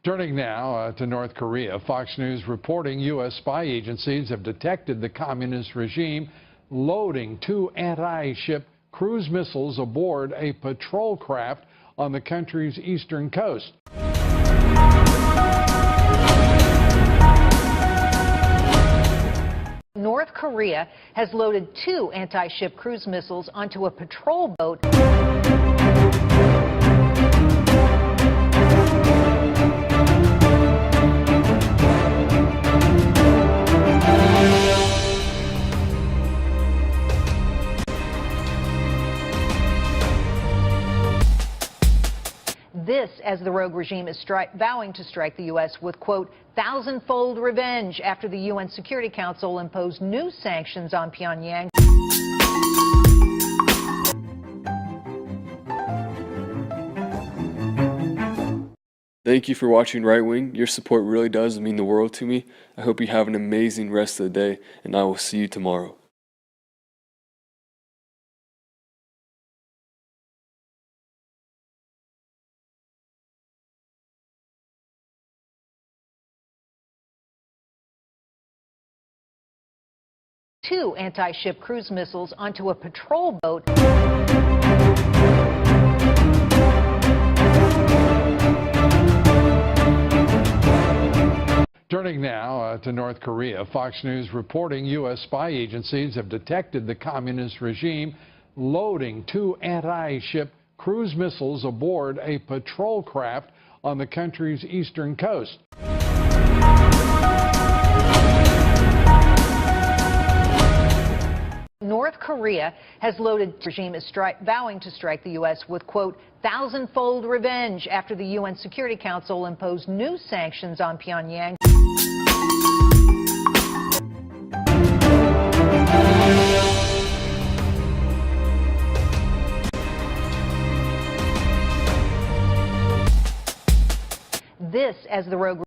Turning now to North Korea, Fox News reporting U.S. spy agencies have detected the communist regime loading 2 anti-ship cruise missiles aboard a patrol craft on the country's eastern coast. North Korea has loaded 2 anti-ship cruise missiles onto a patrol boat. This as the rogue regime is vowing to strike the U.S. with, quote, thousand-fold revenge after the UN Security Council imposed new sanctions on Pyongyang. Thank you for watching Right Wing. Your support really does mean the world to me. I hope you have an amazing rest of the day, and I will see you tomorrow. Two anti-ship cruise missiles onto a patrol boat. Turning now to North Korea, Fox News reporting U.S. spy agencies have detected the communist regime loading 2 anti-ship cruise missiles aboard a patrol craft on the country's eastern coast. North Korea has loaded. The regime is vowing to strike the U.S. with, quote, thousand-fold revenge after the UN Security Council imposed new sanctions on Pyongyang. This as the rogue